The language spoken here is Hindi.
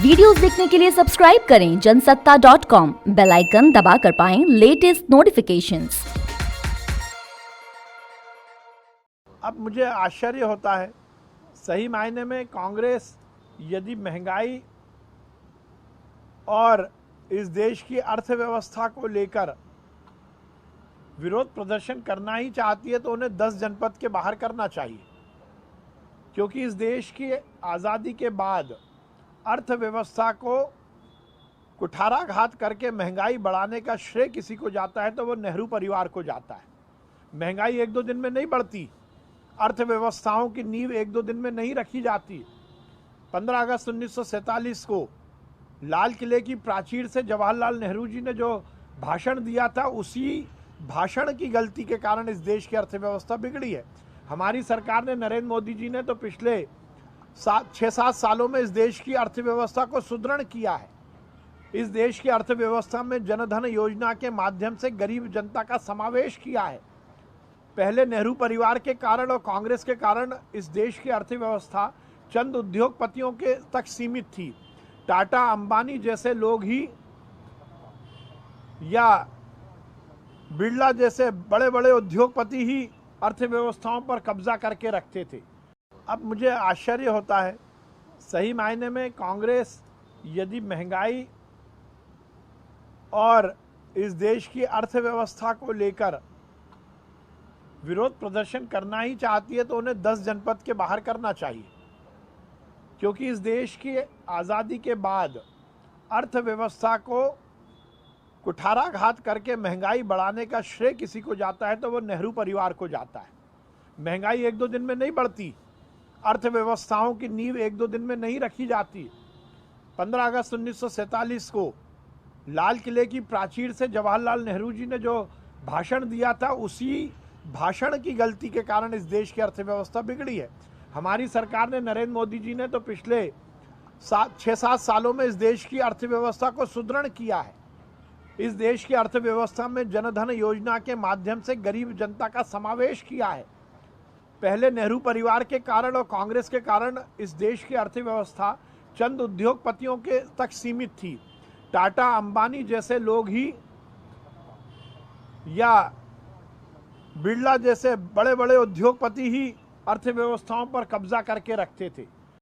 वीडियोस देखने के लिए सब्सक्राइब करें जनसत्ता.com, बेल आइकन दबाकर पाएं लेटेस्ट नोटिफिकेशंस। अब मुझे आश्चर्य होता है, सही मायने में कांग्रेस यदि महंगाई और इस देश की अर्थव्यवस्था को लेकर विरोध प्रदर्शन करना ही चाहती है तो उन्हें 10 जनपद के बाहर करना चाहिए, क्योंकि इस देश की आज़ादी के बाद अर्थव्यवस्था को कुठाराघात करके महंगाई बढ़ाने का श्रेय किसी को जाता है तो वो नेहरू परिवार को जाता है। महंगाई एक दो दिन में नहीं बढ़ती, अर्थव्यवस्थाओं की नींव एक दो दिन में नहीं रखी जाती। 15 अगस्त 1947 को लाल किले की प्राचीर से जवाहरलाल नेहरू जी ने जो भाषण दिया था, उसी भाषण की गलती के कारण इस देश की अर्थव्यवस्था बिगड़ी है। हमारी सरकार ने, नरेंद्र मोदी जी ने तो पिछले 6-7 सालों में इस देश की अर्थव्यवस्था को सुदृढ़ किया है। इस देश की अर्थव्यवस्था में जनधन योजना के माध्यम से गरीब जनता का समावेश किया है। पहले नेहरू परिवार के कारण और कांग्रेस के कारण इस देश की अर्थव्यवस्था चंद उद्योगपतियों के तक सीमित थी। टाटा, अंबानी जैसे लोग ही या बिरला जैसे बड़े बड़े उद्योगपति ही अर्थव्यवस्थाओं पर कब्जा करके रखते थे। अब मुझे आश्चर्य होता है, सही मायने में कांग्रेस यदि महंगाई और इस देश की अर्थव्यवस्था को लेकर विरोध प्रदर्शन करना ही चाहती है तो उन्हें 10 जनपद के बाहर करना चाहिए, क्योंकि इस देश की आज़ादी के बाद अर्थव्यवस्था को कुठाराघात करके महंगाई बढ़ाने का श्रेय किसी को जाता है तो वो नेहरू परिवार को जाता है। महंगाई एक दो दिन में नहीं बढ़ती, अर्थव्यवस्थाओं की नींव एक दो दिन में नहीं रखी जाती। 15 अगस्त 1947 को लाल किले की प्राचीर से जवाहरलाल नेहरू जी ने जो भाषण दिया था, उसी भाषण की गलती के कारण इस देश की अर्थव्यवस्था बिगड़ी है। हमारी सरकार ने, नरेंद्र मोदी जी ने तो पिछले 6-7 सालों में इस देश की अर्थव्यवस्था को सुदृढ़ किया है। इस देश की अर्थव्यवस्था में जनधन योजना के माध्यम से गरीब जनता का समावेश किया है। पहले नेहरू परिवार के कारण और कांग्रेस के कारण इस देश की अर्थव्यवस्था चंद उद्योगपतियों के तक सीमित थी। टाटा, अंबानी जैसे लोग ही या बिरला जैसे बड़े बड़े उद्योगपति ही अर्थव्यवस्थाओं पर कब्जा करके रखते थे।